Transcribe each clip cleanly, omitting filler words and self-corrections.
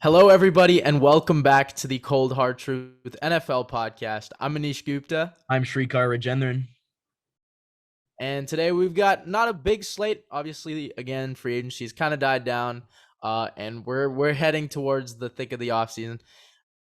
Hello, everybody, and welcome back to the Cold Hard Truth NFL podcast. I'm Anish Gupta, I'm Srikar Rajendran. and today we've got not a big slate. Obviously, again, free agency's kind of died down, and we're heading towards the thick of the offseason.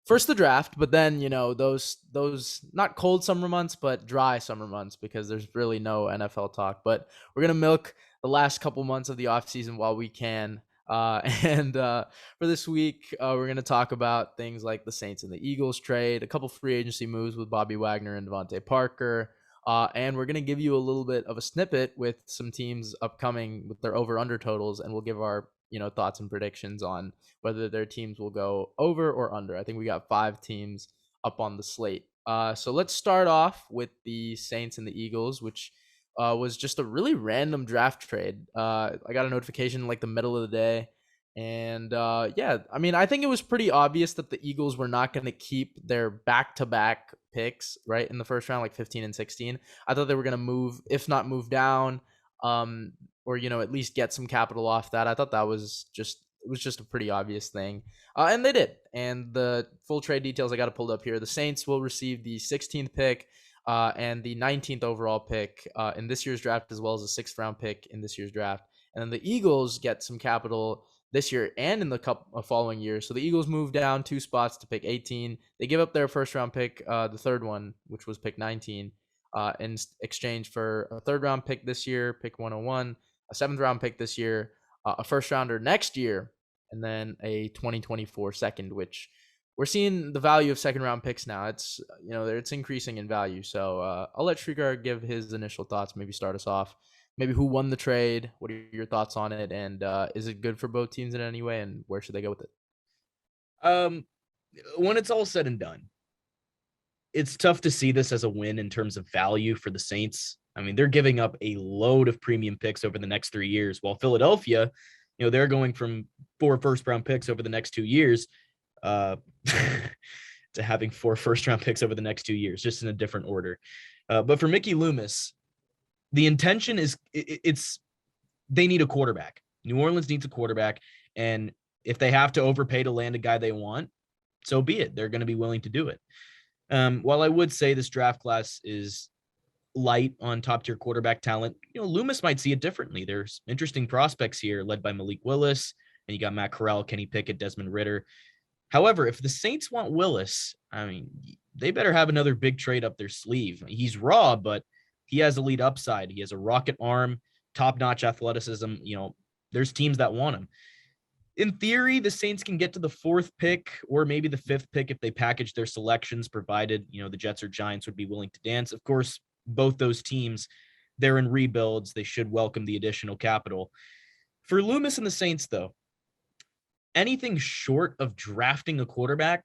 First the draft, but then those not cold summer months, but dry summer months because there's really no NFL talk. But we're gonna milk the last couple months of the offseason while we can. And for this week, we're gonna talk about things like the Saints and the Eagles trade, a couple free agency moves with Bobby Wagner and Devante Parker. And we're going to give you a little bit of a snippet with some teams upcoming with their over-under totals, and we'll give our thoughts and predictions on whether their teams will go over or under. I think we got 5 teams up on the slate. So let's start off with the Saints and the Eagles, which was just a really random draft trade. I got a notification like the middle of the day. And yeah, I mean, I think it was pretty obvious that the Eagles were not going to keep their back-to-back picks, right, in the first round, like 15 and 16. I thought they were going to move, if not move down, or at least get some capital off that. I thought that was just a pretty obvious thing, and they did. And the full trade details I got to pulled up here. The Saints will receive the 16th pick and the 19th overall pick in this year's draft, as well as a 6th round pick in this year's draft. And then the Eagles get some capital this year and in the following years. So the Eagles move down 2 spots to pick 18. They give up their first round pick, the third one, which was pick 19, in exchange for a 3rd round pick this year, pick 101, a 7th round pick this year, a first rounder next year, and then a 2024 second, which we're seeing the value of 2nd round picks now. It's it's increasing in value. So I'll let Srikar give his initial thoughts. Maybe start us off. Maybe who won the trade? What are your thoughts on it? And is it good for both teams in any way? And where should they go with it? When it's all said and done, it's tough to see this as a win in terms of value for the Saints. I mean, they're giving up a load of premium picks over the next 3 years, while Philadelphia, they're going from 4 first-round picks over the next 2 years to having 4 first-round picks over the next 2 years, just in a different order. But for Mickey Loomis, the intention is they need a quarterback. New Orleans needs a quarterback, and if they have to overpay to land a guy they want, so be it. They're going to be willing to do it. While I would say this draft class is light on top-tier quarterback talent, Loomis might see it differently. There's interesting prospects here led by Malik Willis, and you got Matt Corral, Kenny Pickett, Desmond Ridder. However, if the Saints want Willis, I mean, they better have another big trade up their sleeve. He's raw, but he has elite upside. He has a rocket arm, top-notch athleticism. There's teams that want him. In theory, the Saints can get to the 4th pick or maybe the 5th pick if they package their selections, provided, the Jets or Giants would be willing to dance. Of course, both those teams, they're in rebuilds. They should welcome the additional capital. For Loomis and the Saints, though, anything short of drafting a quarterback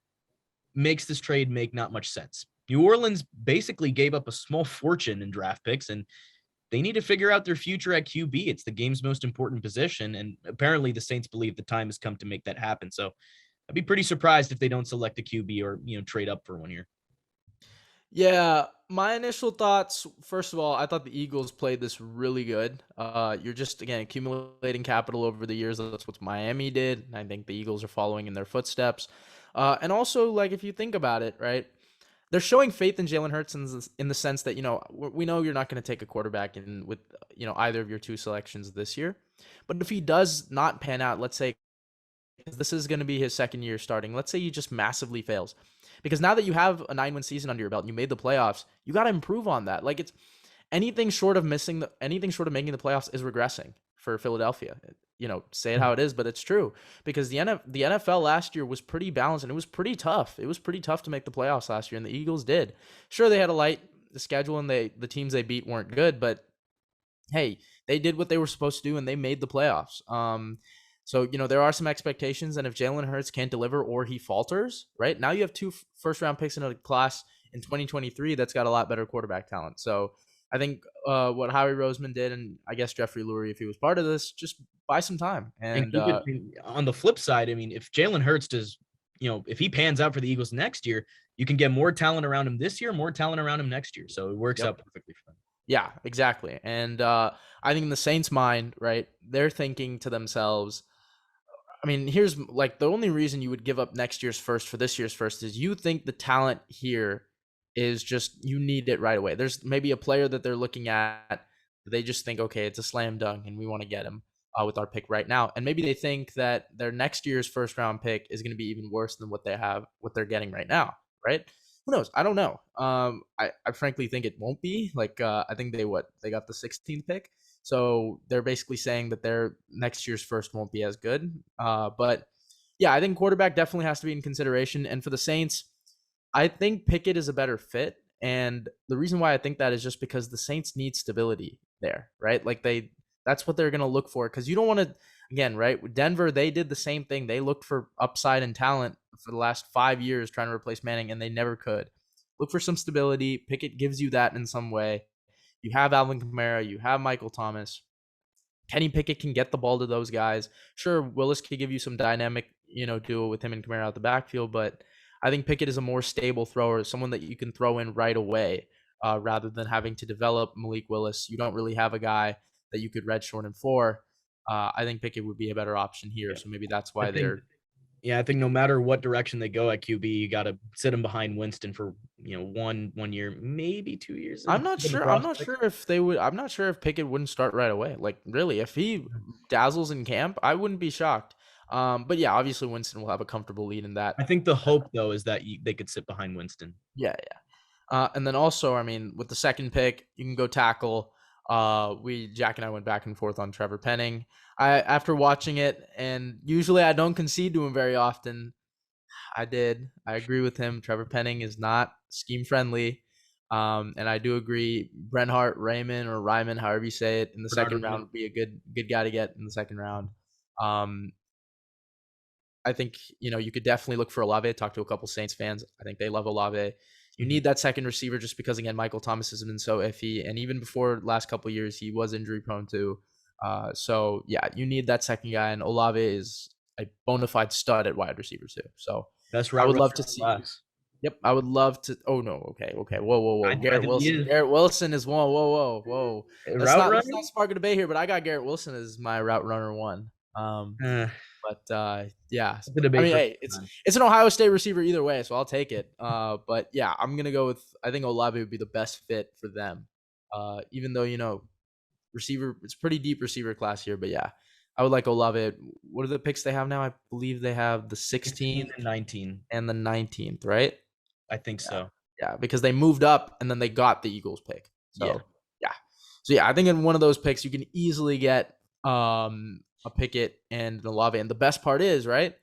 makes this trade make not much sense. New Orleans basically gave up a small fortune in draft picks, and they need to figure out their future at QB. It's the game's most important position, and apparently the Saints believe the time has come to make that happen. So I'd be pretty surprised if they don't select a QB or, trade up for one here. Yeah, my initial thoughts, first of all, I thought the Eagles played this really good. You're just, again, accumulating capital over the years. That's what Miami did. And I think the Eagles are following in their footsteps. And also, like, if you think about it, right, they're showing faith in Jalen Hurts in the sense that, we know you're not going to take a quarterback in with, either of your 2 selections this year. But if he does not pan out, let's say, this is going to be his 2nd year starting. Let's say he just massively fails. Because now that you have a 9-win season under your belt and you made the playoffs, you got to improve on that. Like, it's anything short of making the playoffs is regressing for Philadelphia. Say it how it is, but it's true. Because the NFL last year was pretty balanced and it was pretty tough. It was pretty tough to make the playoffs last year, and the Eagles did. Sure, they had a light schedule and the teams they beat weren't good, but hey, they did what they were supposed to do and they made the playoffs. So, there are some expectations, and if Jalen Hurts can't deliver or he falters, right, now you have 2 first-round picks in a class in 2023 that's got a lot better quarterback talent. So I think what Howie Roseman did, and I guess Jeffrey Lurie, if he was part of this, just buy some time. And On the flip side, I mean, if Jalen Hurts does, if he pans out for the Eagles next year, you can get more talent around him this year, more talent around him next year. So it works out perfectly for them. Yeah, exactly. And I think in the Saints' mind, right, they're thinking to themselves, I mean, here's like the only reason you would give up next year's first for this year's first is you think the talent here is just you need it right away. There's maybe a player that they're looking at, they just think, okay, it's a slam dunk and we want to get him with our pick right now. And maybe they think that their next year's first round pick is going to be even worse than what they're getting right now, right? Who knows? I don't know. I frankly think it won't be. Like, I think they got the 16th pick. So they're basically saying that their next year's first won't be as good. But yeah, I think quarterback definitely has to be in consideration. And for the Saints, I think Pickett is a better fit. And the reason why I think that is just because the Saints need stability there, right? Like that's what they're going to look for. Cause you don't want to, again, right? With Denver, they did the same thing. They looked for upside and talent for the last 5 years trying to replace Manning, and they never could. Look for some stability. Pickett gives you that in some way. You have Alvin Kamara, you have Michael Thomas. Kenny Pickett can get the ball to those guys. Sure, Willis could give you some dynamic, duo with him and Kamara out the backfield, but I think Pickett is a more stable thrower, someone that you can throw in right away, rather than having to develop Malik Willis. You don't really have a guy that you could redshirt him for. I think Pickett would be a better option here, Yeah. so maybe that's I why think I think no matter what direction they go at QB, you got to sit him behind Winston for one year, maybe 2 years. I'm not The sure. I'm not prospect. sure if they would. I'm not sure if Pickett wouldn't start right away. Like, really, if he dazzles in camp, I wouldn't be shocked. But yeah, obviously Winston will have a comfortable lead in that. I think the hope though is that they could sit behind Winston. Yeah, yeah. And then also, I mean, with the second pick, you can go tackle. Jack and I went back and forth on Trevor Penning. After watching it, and usually I don't concede to him very often. I did. I agree with him. Trevor Penning is not scheme friendly. And I do agree. Brenhart Raymond or Ryman, however you say it, in the Bernard second round Raymond. would be a good guy to get in the second round. Um, I think you could definitely look for Olave. Talk to a couple Saints fans. I think they love Olave. You Mhm. need that second receiver just because again, Michael Thomas has been so iffy, and even before last couple of years, he was injury prone too. So yeah, you need that second guy, and Olave is a bona fide stud at wide receiver too. So Best I route would runner love to in the see. class. Yep, I would love to. Oh no, okay, okay. Whoa, whoa, whoa. I Garrett think he Wilson. is Garrett Wilson is one. Whoa, whoa, whoa. a Let's route not let's runner. not spark a debate here, but I got Garrett Wilson as my route runner one. Uh, But yeah, the I debate mean, for hey, it's an Ohio State receiver either way, so I'll take it. But yeah, I'm gonna go with I think Olave would be the best fit for them. Even though receiver, it's pretty deep receiver class here, but yeah, I would like Olave. What are the picks they have now? I believe they have the 16 16th and 19. and the 19th, right? I think Yeah, so. yeah, because they moved up and then they got the Eagles pick. Yeah. So yeah, so yeah, I think in one of those picks you can easily get a Pickett and an Olave. And the best part is, right,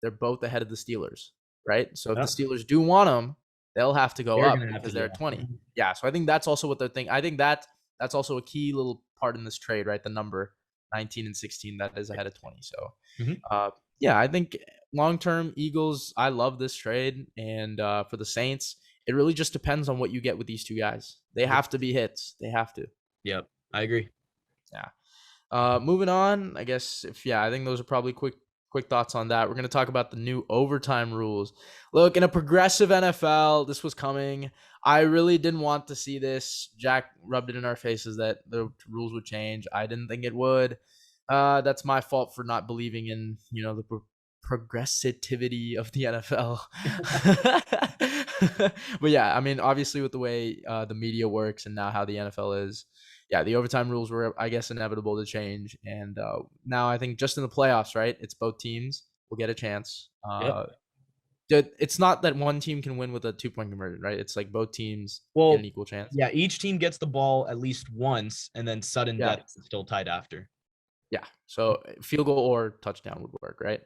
they're both ahead of the Steelers, right? So if the Yeah. Steelers do want them, they'll have to go They're up gonna have to, because yeah. they're 20. Yeah, so I think that's also what they're thinking. I think that's also a key little part in this trade, right? The number 19 and 16 that is ahead of 20. So Mhm. yeah, I think long term Eagles, I love this trade. And for the Saints, it really just depends on what you get with these two guys. They Yep. have to be hits. They have to. Yep. I agree. Yeah. Moving on, I guess I think those are probably quick thoughts on that. We're going to talk about the new overtime rules. Look, in a progressive NFL, this was coming. I really didn't want to see this. Jack rubbed it in our faces that the rules would change. I didn't think it would. That's my fault for not believing in, the progressivity of the NFL. But yeah, I mean, obviously with the way the media works and now how the NFL is, yeah, the overtime rules were, I guess, inevitable to change. And now I think just in the playoffs, right? It's both teams will get a chance. Yep. It's not that one team can win with a 2-point conversion, right? It's like both teams get Well, an equal chance. yeah, each team gets the ball at least once, and then sudden Yeah, death is still tied after. yeah. So field goal or touchdown would work, right?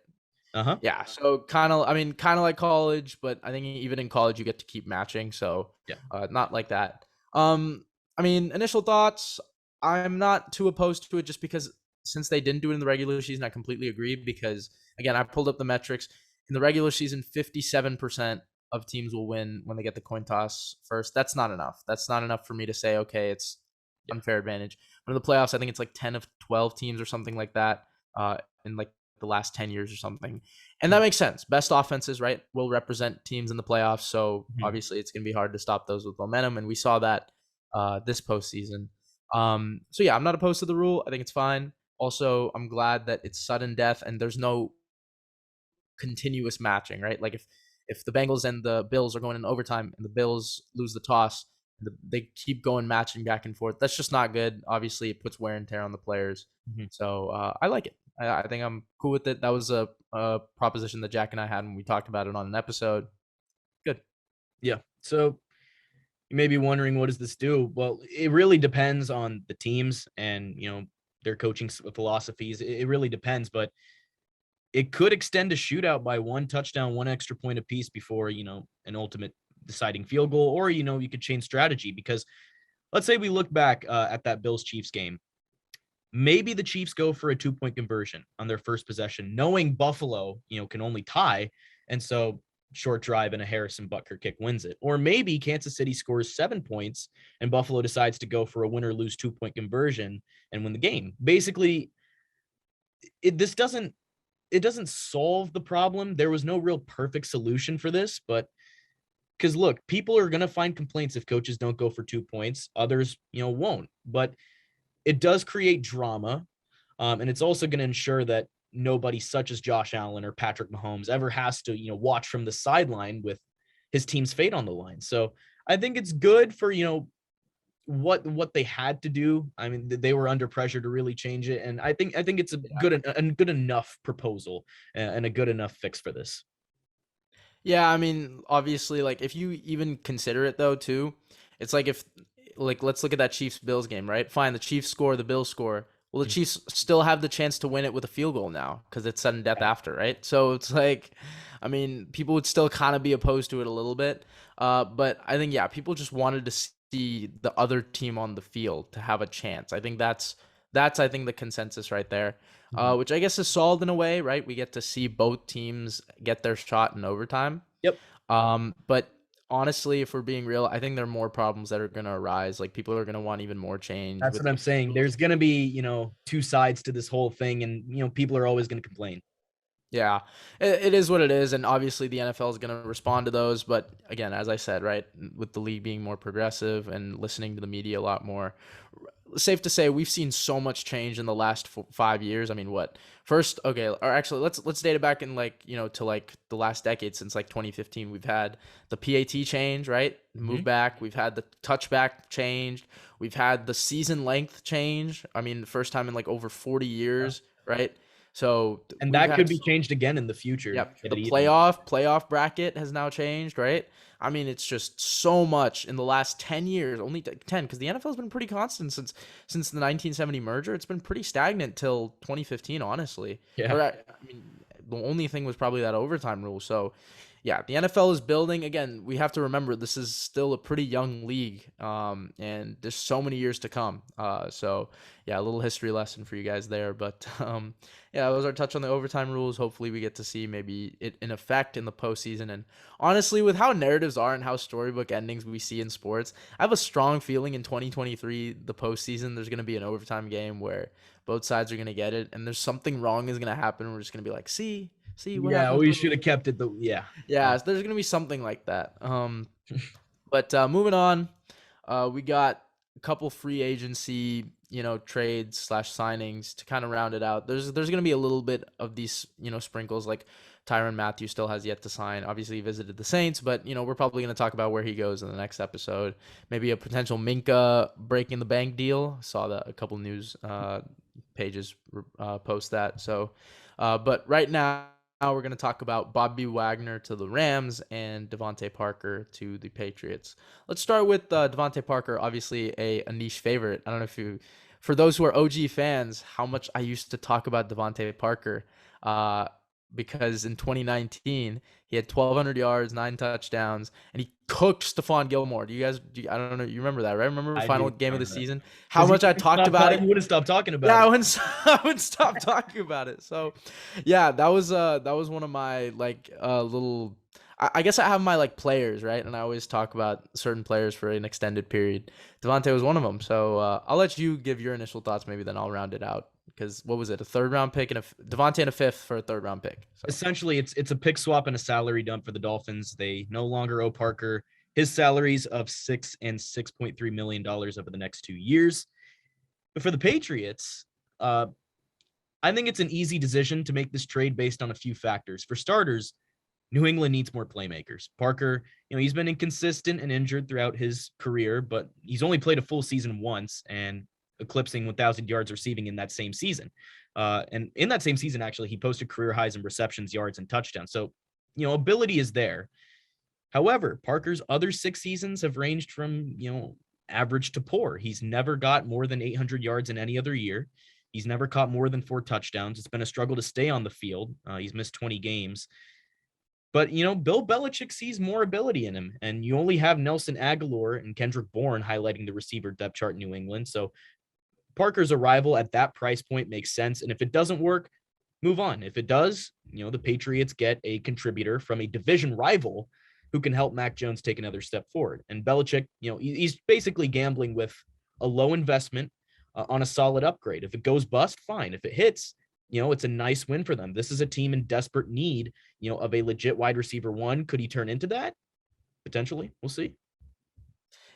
Uh-huh. Yeah. So kind of, I mean, kind of like college, but I think even in college you get to keep matching. So Yeah. not like that. I mean, initial thoughts. I'm not too opposed to it just because since they didn't do it in the regular season, I completely agree. Because again, I pulled up the metrics in the regular season. 57% of teams will win when they get the coin toss first. That's not enough. That's not enough for me to say, okay, it's Yeah. unfair advantage. But in the playoffs, I think it's like 10 of 12 teams or something like that. In like the last 10 years or something. And that makes sense. Best offenses, right, will represent teams in the playoffs. So obviously it's going to be hard to stop those with momentum. And we saw that this postseason. So yeah, I'm not opposed to the rule. I think it's fine. Also, I'm glad that it's sudden death and there's no continuous matching, right? Like if the Bengals and the Bills are going in overtime and the Bills lose the toss, they keep going matching back and forth. That's just not good. Obviously, it puts wear and tear on the players. Mhm. So I like it. I think I'm cool with it. That was a proposition that Jack and I had when we talked about it on an episode. Good. Yeah. So you may be wondering, what does this do? Well, it really depends on the teams and, their coaching philosophies. It really depends, but it could extend a shootout by one touchdown, one extra point apiece before, an ultimate deciding field goal, or, you could change strategy because let's say we look back at that Bills Chiefs game. Maybe the Chiefs go for a 2-point conversion on their first possession, knowing Buffalo, can only tie. And so short drive and a Harrison Butker kick wins it. Or maybe Kansas City scores 7 points and Buffalo decides to go for a win or lose 2-point conversion and win the game. Basically, this doesn't solve the problem. There was no real perfect solution for this, but because look, people are going to find complaints if coaches don't go for 2 points. Others, won't. But it does create drama. And it's also going to ensure that nobody such as Josh Allen or Patrick Mahomes ever has to, watch from the sideline with his team's fate on the line. So I think it's good for, what they had to do. I mean, they were under pressure to really change it. And I think it's a good enough proposal and a good enough fix for this. Yeah, I mean, obviously, like if you even consider it though, too, it's like if, like, let's look at that Chiefs Bills game, right? Fine, the Chiefs score, the Bills score. Well, the Mhm. Chiefs still have the chance to win it with a field goal now because it's sudden death after, right? So it's like, I mean, people would still kind of be opposed to it a little bit. But I think, yeah, people just wanted to see the other team on the field to have a chance. I think that's I think the consensus right there, Mhm. which I guess is solved in a way, right? We get to see both teams get their shot in overtime. Yep. But honestly, if we're being real, I think there are more problems that are going to arise. Like people are going to want even more change That's with what I'm saying. There's going to be, two sides to this whole thing, and, people are always going to complain. yeah, it is what it is, and obviously the NFL is going to respond to those. But again, as I said, right, with the league being more progressive and listening to the media a lot more, safe to say we've seen so much change in the last 5 years. I mean, what first? Okay, or actually, let's date it back in like to like the last decade since like 2015. We've had the PAT change, right? Move Mhm. back. We've had the touchback changed. We've had the season length change. I mean, the first time in like over 40 Yeah. years, right? So And we've that had could be changed again in the future. Yep. Get The it even. playoff bracket has now changed, right? I mean, it's just so much in the last 10 years, only 10 because the NFL's been pretty constant since the 1970 merger. It's been pretty stagnant till 2015, honestly. Yeah. Or I mean, the only thing was probably that overtime rule. So, yeah, the NFL is building. Again, we have to remember this is still a pretty young league, and there's so many years to come. So, yeah, a little history lesson for you guys there. But yeah, that was our touch on the overtime rules. Hopefully, we get to see maybe it in effect in the postseason. And honestly, with how narratives are and how storybook endings we see in sports, I have a strong feeling in 2023, the postseason, there's going to be an overtime game where both sides are going to get it, and there's something wrong is going to happen. We're just going to be like, see what Yeah, happened with we the should rule. have kept it yeah. Yeah, there's going to be something like that. But moving on, we got a couple free agency, trades slash signings to kind of round it out. There's going to be a little bit of these, sprinkles like Tyrann Mathieu still has yet to sign. Obviously, he visited the Saints, but we're probably going to talk about where he goes in the next episode. Maybe a potential Minka breaking the bank deal. Saw that a couple news pages post that. So, but right now we're going to talk about Bobby Wagner to the Rams and Devante Parker to the Patriots. Let's start with Devante Parker, obviously a niche favorite. I don't know if for those who are OG fans, how much I used to talk about Devante Parker. Uh, because in 2019 he had 1,200 yards, 9 touchdowns, and he cooked Stephon Gilmore. I don't know, you remember that, right? Remember the I final do game of the remember that. season? How Because much I talked about it. you wouldn't stop talking Yeah, about it. I wouldn't stop talking about it. So, yeah, that was one of my like little. I guess I have my like players, right, and I always talk about certain players for an extended period. Devontae was one of them. So I'll let you give your initial thoughts, maybe then I'll round it out. Because what was it, a third round pick and Devontae and a fifth for a third round pick? So Essentially, it's a pick swap and a salary dump for the Dolphins. They no longer owe Parker his salaries of $6 and $6.3 million over the next 2 years. But for the Patriots, uh, I think it's an easy decision to make this trade based on a few factors. For starters, New England needs more playmakers. Parker, he's been inconsistent and injured throughout his career, but he's only played a full season once and eclipsing 1,000 yards receiving in that same season. And in that same season, actually, he posted career highs in receptions, yards, and touchdowns. So, ability is there. However, Parker's other 6 seasons have ranged from, average to poor. He's never got more than 800 yards in any other year. He's never caught more than 4 touchdowns. It's been a struggle to stay on the field. He's missed 20 games. But, Bill Belichick sees more ability in him. And you only have Nelson Aguilar and Kendrick Bourne highlighting the receiver depth chart in New England. So Parker's arrival at that price point makes sense. And if it doesn't work, move on. If it does, the Patriots get a contributor from a division rival who can help Mac Jones take another step forward. And Belichick, he's basically gambling with a low investment on a solid upgrade. If it goes bust, fine. If it hits, it's a nice win for them. This is a team in desperate need, of a legit wide receiver one. Could he turn into that? Potentially. We'll see.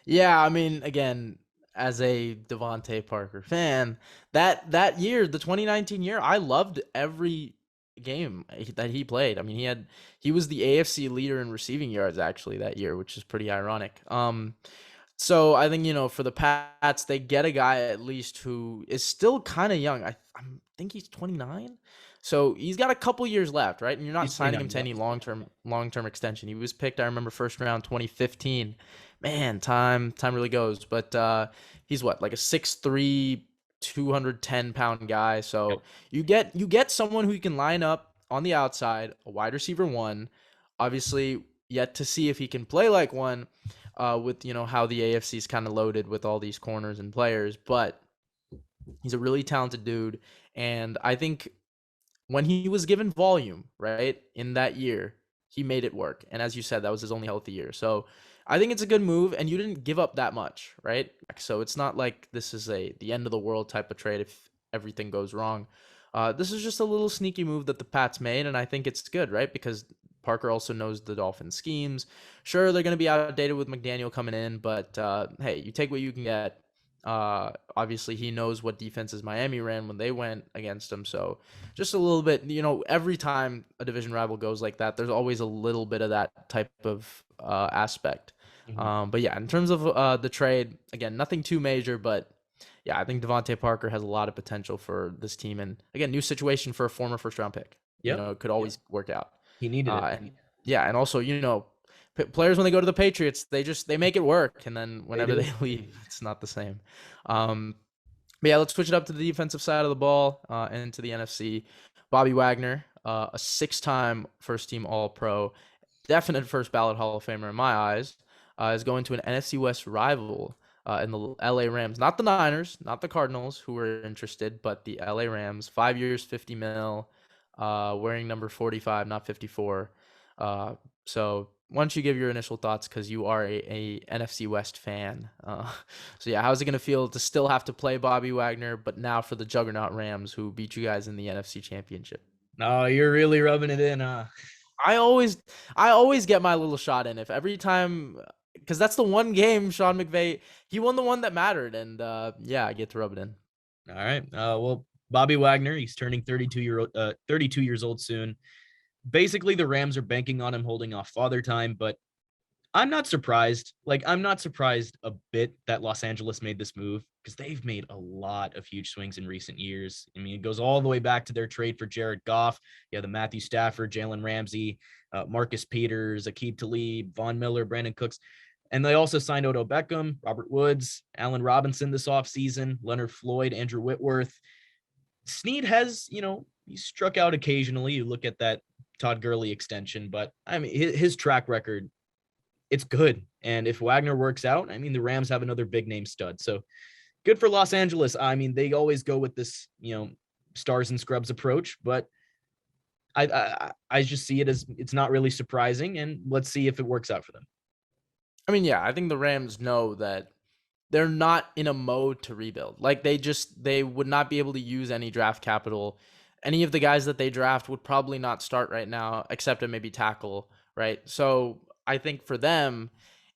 Yeah, I mean, again, as a Devante Parker fan, that year, the 2019 year, I loved every game that he played. I mean, he was the AFC leader in receiving yards actually that year, which is pretty ironic. So I think, for the Pats, they get a guy at least who is still kind of young. I think he's 29. So he's got a couple years left, right? And you're not He's signing 29, him to any yeah. long-term extension. He was picked, I remember, first round 2015. Man, time really goes. But he's what, like a 6'3", 210-pound guy. Yep. So you get someone who you can line up on the outside, a wide receiver one. Obviously, yet to see if he can play like one, with how the AFC is kind of loaded with all these corners and players. But he's a really talented dude, and I think when he was given volume, right, in that year, he made it work. And as you said, that was his only healthy year. So I think it's a good move, and you didn't give up that much, right? So it's not like this is the end of the world type of trade if everything goes wrong. This is just a little sneaky move that the Pats made, and I think it's good, right? Because Parker also knows the Dolphins schemes. Sure, they're going to be outdated with McDaniel coming in, but hey, you take what you can get. Obviously, he knows what defenses Miami ran when they went against him. So just a little bit, every time a division rival goes like that, there's always a little bit of that type of aspect. Mhm. But yeah, in terms of the trade, again, nothing too major, but yeah, I think Devontae Parker has a lot of potential for this team. And again, new situation for a former first round pick. Yep. It could always work out. He needed it. And yeah, and also, players when they go to the Patriots, they make it work, and then They whenever do. they leave, it's not the same. But yeah, let's switch it up to the defensive side of the ball and into the NFC. Bobby Wagner, a 6-time first-team All-Pro, definite first ballot Hall of Famer in my eyes, is going to an NFC West rival in the LA Rams, not the Niners, not the Cardinals, who were interested, but the LA Rams. 5 years, 50 mil, wearing number 45, not 54. So why don't you give your initial thoughts, because you are a NFC West fan. So yeah, how's it gonna feel to still have to play Bobby Wagner, but now for the juggernaut Rams who beat you guys in the NFC Championship? No, you're really rubbing it in, huh? I always I always get my little shot in if every time, because that's the one game Sean McVay, he won the one that mattered, and yeah, I get to rub it in. All right. Well, Bobby Wagner, he's turning 32 years old soon. Basically, the Rams are banking on him holding off father time, but I'm not surprised. Like, I'm not surprised a bit that Los Angeles made this move because they've made a lot of huge swings in recent years. I mean, it goes all the way back to their trade for Jared Goff. Yeah, the Matthew Stafford, Jalen Ramsey, Marcus Peters, Aqib Talib, Von Miller, Brandon Cooks. And they also signed Odell Beckham, Robert Woods, Allen Robinson this offseason, Leonard Floyd, Andrew Whitworth. Snead has, he struck out occasionally. You look at that Todd Gurley extension, but I mean, his track record, it's good. And if Wagner works out, I mean, the Rams have another big name stud. So good for Los Angeles. I mean, they always go with this, stars and scrubs approach, but I just see it as it's not really surprising. And let's see if it works out for them. I mean, yeah, I think the Rams know that they're not in a mode to rebuild. Like they would not be able to use any draft capital. Any of the guys that they draft would probably not start right now, except at maybe tackle, right? So I think for them,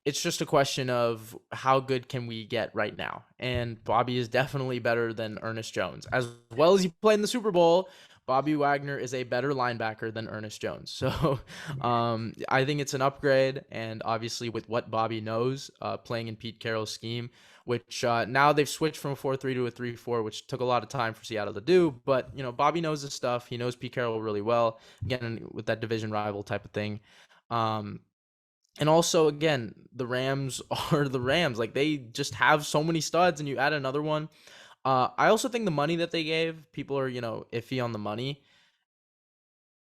It's just a question of how good can we get right now. And Bobby is definitely better than Ernest Jones. As well as he played in the Super Bowl, Bobby Wagner is a better linebacker than Ernest Jones. So I think it's an upgrade. And obviously, with what Bobby knows, playing in Pete Carroll's scheme, which now they've switched from a 4-3 to a 3-4, which took a lot of time for Seattle to do. But, Bobby knows his stuff. He knows Pete Carroll really well. Again, with that division rival type of thing. And also, again, the Rams are the Rams. Like, they just have so many studs, and you add another one. I also think the money that they gave, people are, iffy on the money.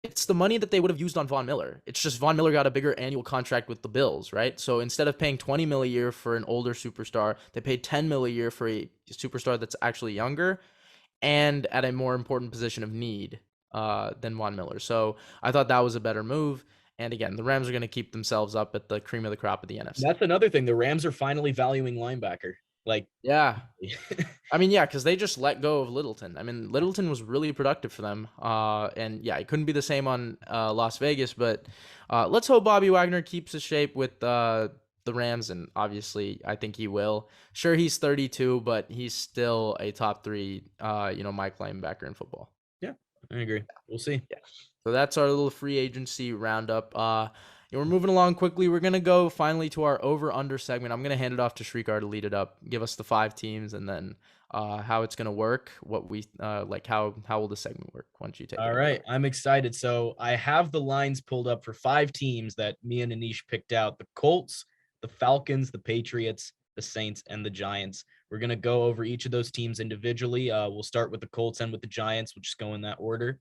It's the money that they would have used on Von Miller. It's just Von Miller got a bigger annual contract with the Bills, right? So instead of paying 20 mil a year for an older superstar, they paid 10 mil a year for a superstar that's actually younger and at a more important position of need than Von Miller. So I thought that was a better move. And again, the Rams are going to keep themselves up at the cream of the crop of the NFC. That's another thing. The Rams are finally valuing linebacker. Like, Yeah. I mean, yeah, because they just let go of Littleton. I mean, Littleton was really productive for them. And yeah, it couldn't be the same on Las Vegas, but let's hope Bobby Wagner keeps his shape with the Rams, and obviously, I think he will. Sure, he's 32, but he's still a top three, Mike linebacker in football. yeah, I agree. We'll see. Yeah. So that's our little free agency roundup. We're moving along quickly. We're gonna go finally to our over/under segment. I'm gonna hand it off to Srikar to lead it up, give us the 5 teams, and then how it's gonna work. What we like, how will the segment work? Why don't you take it All away? right, I'm excited. So I have the lines pulled up for 5 teams that me and Anish picked out: the Colts, the Falcons, the Patriots, the Saints, and the Giants. We're gonna go over each of those teams individually. We'll start with the Colts and with the Giants. We'll just go in that order.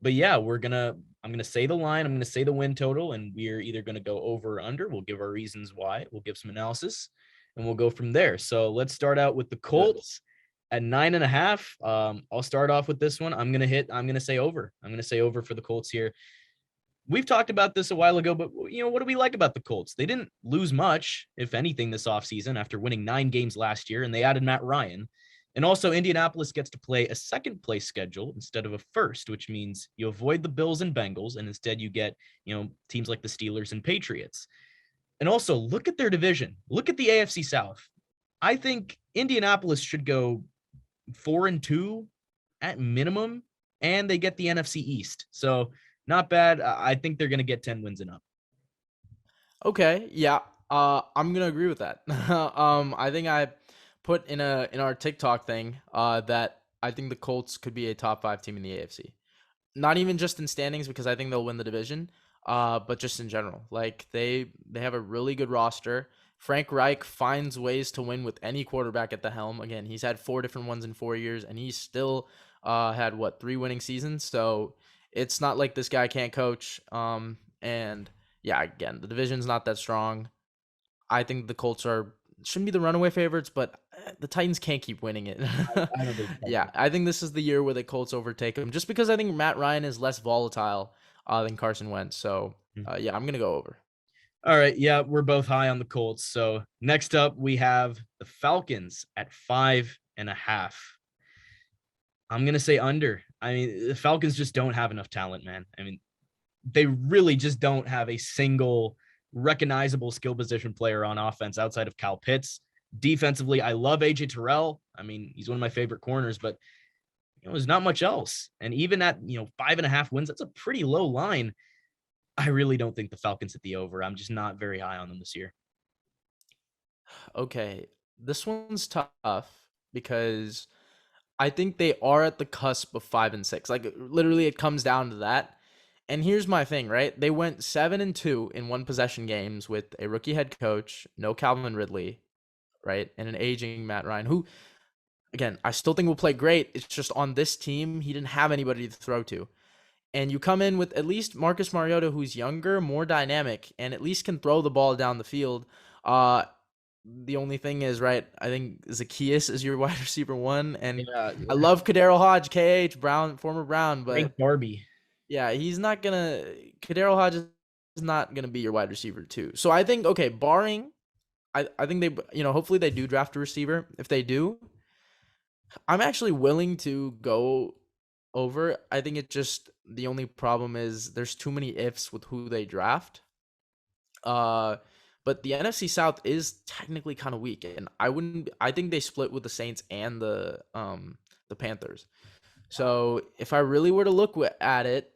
But yeah, I'm gonna say the line, I'm gonna say the win total, and we're either gonna go over or under. We'll give our reasons why, we'll give some analysis, and we'll go from there. So let's start out with the Good. Colts at 9.5. I'll start off with this one. I'm gonna say over. I'm gonna say over for the Colts here. We've talked about this a while ago, but what do we like about the Colts? They didn't lose much, if anything, this offseason after winning 9 games last year, and they added Matt Ryan. And also, Indianapolis gets to play a second place schedule instead of a first, which means you avoid the Bills and Bengals, and instead you get, teams like the Steelers and Patriots. And also, look at their division. Look at the AFC South. I think Indianapolis should go 4-2 at minimum, and they get the NFC East. So not bad. I think they're going to get 10 wins and up. Okay, yeah. I'm gonna agree with that. I think I put in our TikTok thing that I think the Colts could be a top 5 team in the AFC. Not even just in standings, because I think they'll win the division, but just in general. Like, they have a really good roster. Frank Reich finds ways to win with any quarterback at the helm. Again, he's had 4 different ones in 4 years, and he's still had 3 winning seasons. So it's not like this guy can't coach. And yeah, again, the division's not that strong. I think the Colts shouldn't be the runaway favorites, but the Titans can't keep winning it. I don't think Yeah, I think this is the year where the Colts overtake them, just because I think Matt Ryan is less volatile than Carson Wentz. So yeah, I'm gonna go over. All right. Yeah, we're both high on the Colts. So next up, we have the Falcons at 5.5. I'm going to say under. I mean, the Falcons just don't have enough talent, man. I mean, they really just don't have a single recognizable skill position player on offense outside of Kyle Pitts. Defensively, I love AJ Terrell. I mean, he's one of my favorite corners, but there's not much else. And even at 5.5 wins, that's a pretty low line. I really don't think the Falcons hit the over. I'm just not very high on them this year. Okay, this one's tough because I think they are at the cusp of 5 and 6. Like, literally, it comes down to that. And here's my thing, right? They went 7-2 in one possession games with a rookie head coach, no Calvin Ridley, right, and an aging Matt Ryan, who, again, I still think will play great. It's just on this team, he didn't have anybody to throw to. And you come in with at least Marcus Mariota, who's younger, more dynamic, and at least can throw the ball down the field. The only thing is, right, I think Zacchaeus is your wide receiver 1, and Yeah, I love Kadero Hodge, KH, Brown, former Brown, but Frank Darby. yeah, he's not gonna. Kadero Hodge is not gonna be your wide receiver 2. So I think, okay, barring, I think they, hopefully they do draft a receiver. If they do, I'm actually willing to go over. I think it just, the only problem is there's too many ifs with who they draft. Uh, but the NFC South is technically kind of weak, and I think they split with the Saints and the Panthers. So if I really were to look at it,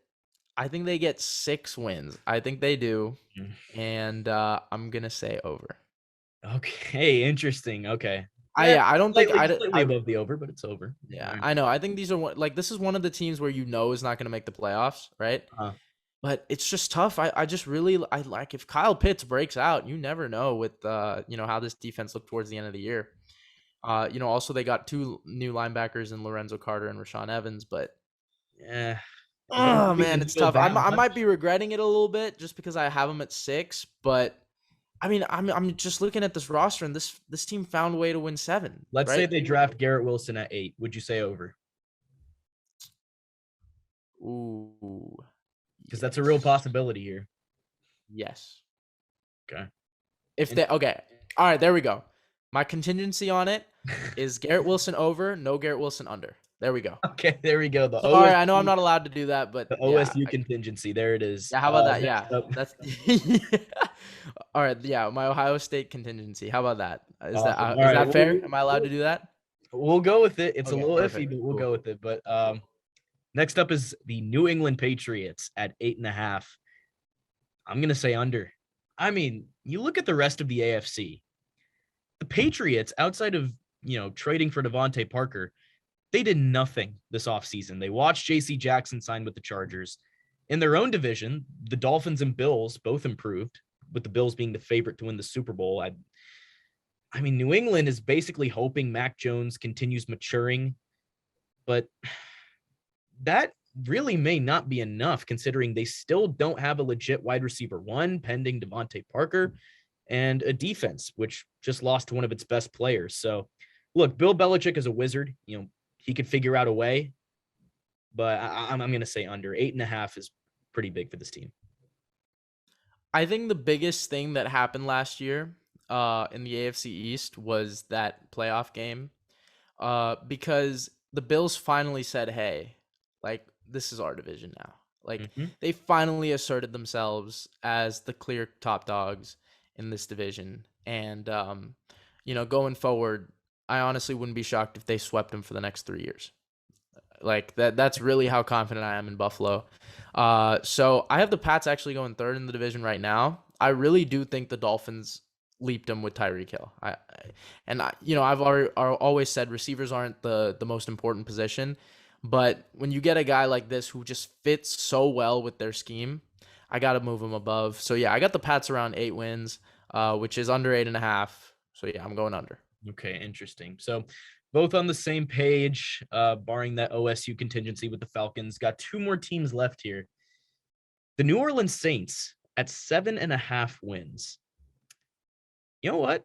I think they get 6 wins. I think they do, Mm. and I'm gonna say over. Okay, interesting. Okay. I don't think Slightly above the over, but it's over. All yeah, right. I know. I think these are this is one of the teams where is not gonna make the playoffs, right? Uh, But it's just tough. I just really I like if Kyle Pitts breaks out, you never know with how this defense looked towards the end of the year. Also they got 2 new linebackers in Lorenzo Carter and Rashawn Evans, but yeah. Those oh man, didn't it's feel tough. that I might much. be regretting it a little bit just because I have them at 6, but I mean, I'm just looking at this roster and this team found a way to win 7, Let's say right? they draft Garrett Wilson at 8. Would you say over? Ooh, Because that's a real yes, possibility here. yes. Okay. If they okay, all right, there we go. My contingency on it is Garrett Wilson over, no Garrett Wilson under. There we go. Okay, there we go. Sorry, I know I'm not allowed to do that, but The yeah, OSU contingency. There it is. yeah. How about that? Next Yeah, up. that's all right. Yeah, my Ohio State contingency. How about that? Awesome. All Is right. that fair? Am I allowed to do that? We'll go with it. It's a Okay, little iffy, perfect. but we'll Cool, go cool. with it. But next up is the New England Patriots at 8.5. I'm gonna say under. I mean, you look at the rest of the AFC. The Patriots, outside of trading for Devante Parker, they did nothing this offseason. They watched JC Jackson sign with the Chargers. In their own division, the Dolphins and Bills both improved, with the Bills being the favorite to win the Super Bowl. I mean, New England is basically hoping Mac Jones continues maturing, but that really may not be enough considering they still don't have a legit wide receiver one pending Devontae Parker and a defense, which just lost one of its best players. So look, Bill Belichick is a wizard. He could figure out a way, but I'm going to say under 8.5 is pretty big for this team. I think the biggest thing that happened last year, in the AFC East was that playoff game, because the Bills finally said, "Hey, like this is our division now." Like Mm-hmm. they finally asserted themselves as the clear top dogs in this division, and going forward, I honestly wouldn't be shocked if they swept them for the next 3 years. Like that's really how confident I am in Buffalo. So I have the Pats actually going third in the division right now. I really do think the Dolphins leaped them with Tyreek Hill. I've always said receivers aren't the most important position, but when you get a guy like this who just fits so well with their scheme, I got to move him above. So yeah, I got the Pats around 8 wins, which is under 8.5. So yeah, I'm going under. Okay, interesting. So both on the same page, barring that OSU contingency with the Falcons. Got 2 more teams left here. The New Orleans Saints at 7.5 wins. You know what?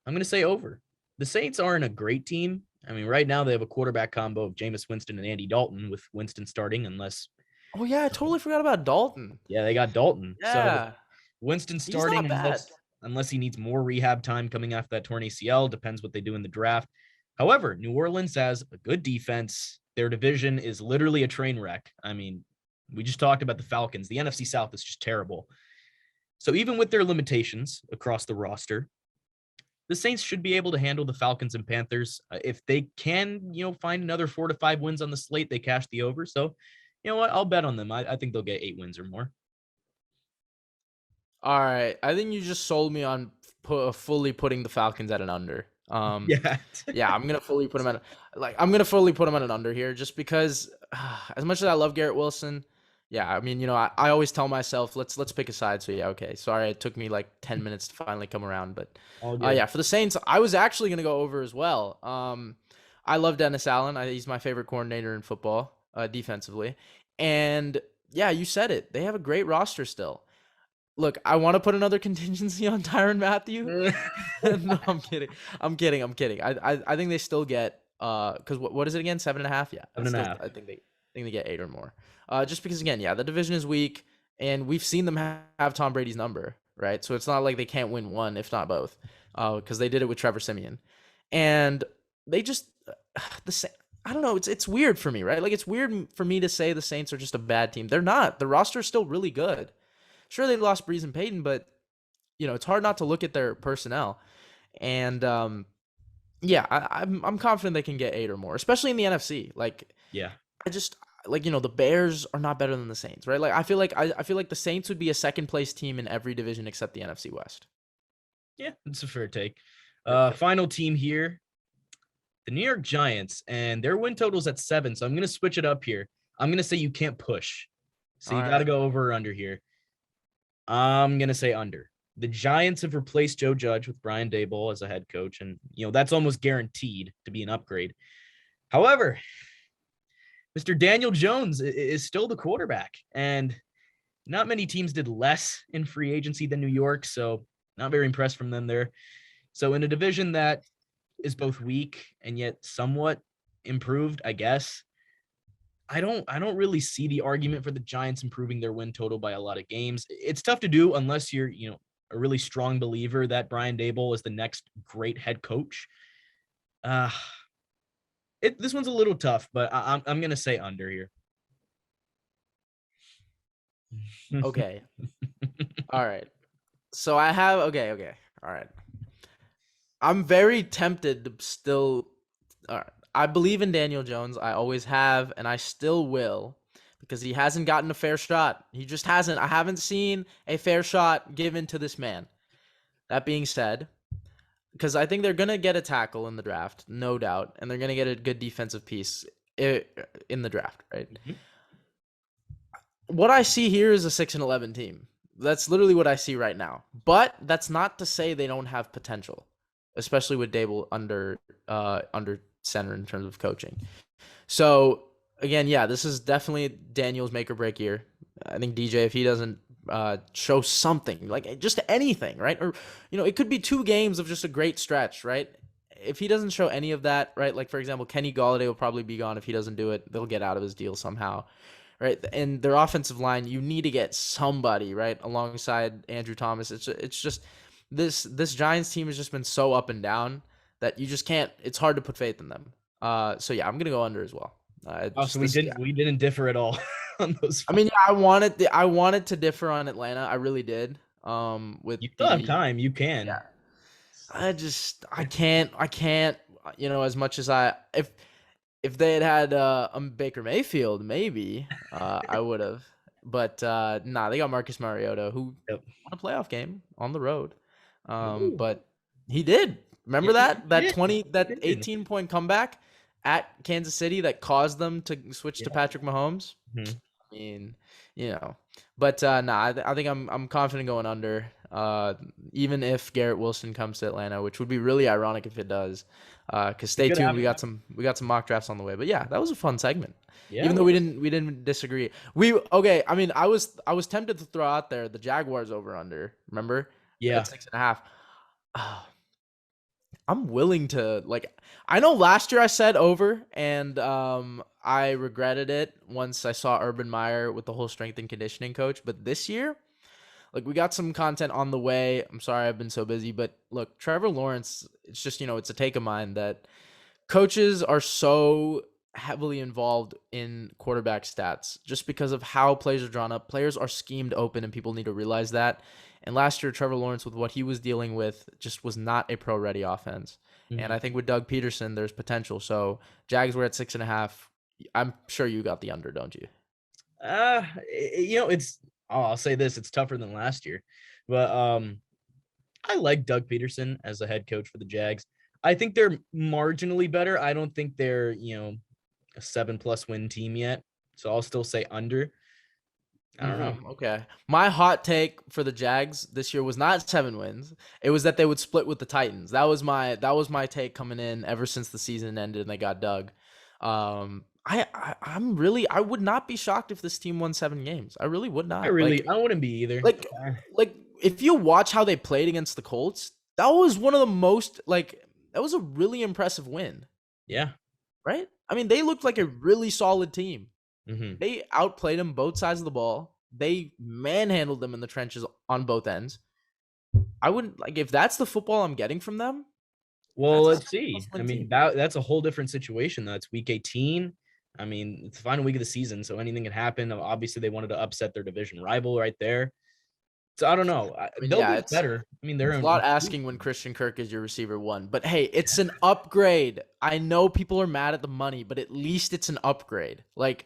I'm going to say over. The Saints aren't a great team. I mean, right now they have a quarterback combo of Jameis Winston and Andy Dalton, with Winston starting unless, Oh yeah, I totally forgot about Dalton. yeah, they got Dalton. So Yeah, Winston he's starting not bad. unless he needs more rehab time coming after that torn ACL. Depends what they do in the draft. However, New Orleans has a good defense. Their division is literally a train wreck. I mean, we just talked about the Falcons. The NFC South is just terrible. So even with their limitations across the roster, the Saints should be able to handle the Falcons and Panthers. If they can, find another 4 to 5 wins on the slate, they cash the over. So, you know what? I'll bet on them. I think they'll get 8 wins or more. All right, I think you just sold me on fully putting the Falcons at an under. Yeah. Yeah, I'm gonna fully put them at an under here, just because as much as I love Garrett Wilson, yeah, I mean, I always tell myself let's pick a side. So yeah, okay, sorry, it took me like 10 minutes to finally come around, but All good. yeah, for the Saints, I was actually gonna go over as well. I love Dennis Allen. He's my favorite coordinator in football, defensively, and yeah, you said it. They have a great roster still. Look, I want to put another contingency on Tyrann Mathieu. No, I'm kidding. I'm kidding. I think they still get because what is it again? 7.5. Yeah, Seven and a half. I think they get 8 or more. Just because again, yeah, the division is weak, and we've seen them have Tom Brady's number, right? So it's not like they can't win one, if not both, because they did it with Trevor Simeon, and they just I don't know. It's weird for me, right? Like it's weird for me to say the Saints are just a bad team. They're not. The roster is still really good. Sure, they lost Breeze and Peyton, but it's hard not to look at their personnel. And yeah, I'm confident they can get 8 or more, especially in the NFC. Like, Yeah. I just like, the Bears are not better than the Saints, right? Like, I feel like the Saints would be a second place team in every division except the NFC West. Yeah, it's a fair take. Yep. Final team here, the New York Giants, and their win total's at 7. So I'm going to switch it up here. I'm going to say you can't push. So All you got to right. go over or under here. I'm going to say under. The Giants have replaced Joe Judge with Brian Daboll as a head coach, and that's almost guaranteed to be an upgrade. However, Mr. Daniel Jones is still the quarterback, and not many teams did less in free agency than New York, so not very impressed from them there. So in a division that is both weak and yet somewhat improved, I guess, I don't really see the argument for the Giants improving their win total by a lot of games. It's tough to do unless you're, a really strong believer that Brian Daboll is the next great head coach. This one's a little tough, but I'm gonna say under here. Okay. All right. So I have okay. All right. I'm very tempted to still. All right. I believe in Daniel Jones. I always have, and I still will, because he hasn't gotten a fair shot. He just hasn't. I haven't seen a fair shot given to this man. That being said, because I think they're gonna get a tackle in the draft, no doubt, and they're gonna get a good defensive piece in the draft, right? Mhm. What I see here is a 6-11 team. That's literally what I see right now. But that's not to say they don't have potential, especially with Dable under center in terms of coaching. So again, yeah, this is definitely Daniel's make or break year. I think DJ, if he doesn't show something, like just anything, right? Or it could be 2 games of just a great stretch, right? If he doesn't show any of that, right? Like, for example, Kenny Golladay will probably be gone if he doesn't do it. They'll get out of his deal somehow, right? And their offensive line, you need to get somebody, right, alongside Andrew Thomas. It's just this Giants team has just been so up and down that you just can't. It's hard to put faith in them. So yeah, I'm gonna go under as well. So we didn't differ at all on those. I mean, yeah, I wanted to differ on Atlanta. I really did. With You still have the time. You can. yeah, I can't. As much as if they had Baker Mayfield, maybe I would have. But nah, they got Marcus Mariota, who Yep. won a playoff game on the road. Ooh. But he did. Remember Yes, that he 18-point comeback at Kansas City that caused them to switch to Yeah. Patrick Mahomes? Mhm. I mean, but nah, I think I'm confident going under. Even if Garrett Wilson comes to Atlanta, which would be really ironic if it does. Because stay Could tuned, we happen. got some mock drafts on the way. But yeah, that was a fun segment. Yeah. Even though we didn't disagree. Okay. I mean, I was tempted to throw out there the Jaguars over under. Remember Yeah. at 6.5. I'm willing to I know last year I said over and I regretted it once I saw Urban Meyer with the whole strength and conditioning coach, but this year we got some content on the way. I'm sorry I've been so busy, but look, Trevor Lawrence, it's just, it's a take of mine that coaches are so heavily involved in quarterback stats just because of how plays are drawn up. Players are schemed open and people need to realize that. And last year, Trevor Lawrence, with what he was dealing with, just was not a pro-ready offense. And I Mhm. think with Doug Peterson, there's potential. So Jags were at 6.5. I'm sure you got the under, don't you? It's. I'll say this: it's tougher than last year, but I like Doug Peterson as the head coach for the Jags. I think they're marginally better. I don't think they're a 7+ win team yet, so I'll still say under. I don't know. Okay. My hot take for the Jags this year was not 7 wins. It was that they would split with the Titans. That was my take coming in ever since the season ended and they got Doug. I would not be shocked if this team won 7 games. I really would not. I wouldn't be either. Like like if you watch how they played against the Colts, that was one of the most that was a really impressive win, Yeah. right? I mean, they looked like a really solid team. Hmm. They outplayed them both sides of the ball. They manhandled them in the trenches on both ends. I wouldn't if that's the football I'm getting from them. Well, That's a let's 7+ see. I win mean, team. that's a whole different situation. That's week 18. I mean, it's the final week of the season, so anything can happen. Obviously, they wanted to upset their division rival right there. So I don't know. I mean, They'll yeah, get better. I mean, they're it's a in lot asking when Christian Kirk is your receiver one, but hey, it's an upgrade. I know people are mad at the money, but at least it's an upgrade. Like,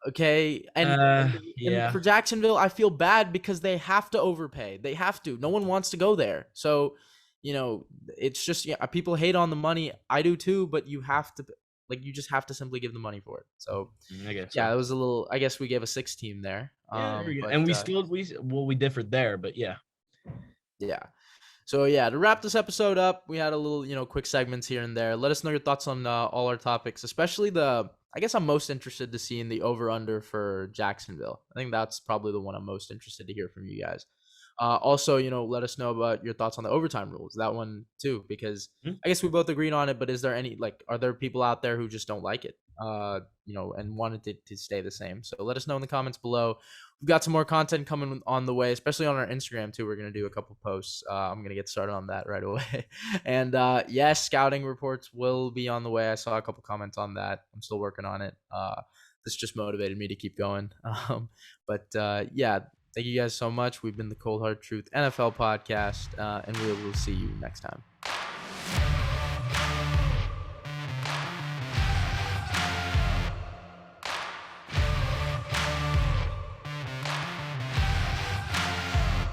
okay, and yeah. for Jacksonville, I feel bad because they have to overpay. They have to. No one wants to go there. So, it's just, yeah, people hate on the money. I do too, but you have to, like, you just have to simply give the money for it. So, I guess yeah, so. it was a little. I guess we gave a 6 team there. Yeah, there we go. But And we differed there, but yeah. yeah. So yeah, to wrap this episode up, we had a little, quick segments here and there. Let us know your thoughts on all our topics, especially I guess I'm most interested to see in the over under for Jacksonville. I think that's probably the one I'm most interested to hear from you guys. Also, let us know about your thoughts on the overtime rules. That one too, because Hmm? I guess we both agreed on it. But is there are there people out there who just don't like it? And wanted it to stay the same. So let us know in the comments below. We've got some more content coming on the way, especially on our Instagram too. We're gonna do a couple posts. I'm gonna get started on that right away. And yes, scouting reports will be on the way. I saw a couple comments on that. I'm still working on it. This just motivated me to keep going. But yeah, thank you guys so much. We've been the Cold Hard Truth NFL podcast, and we will see you next time.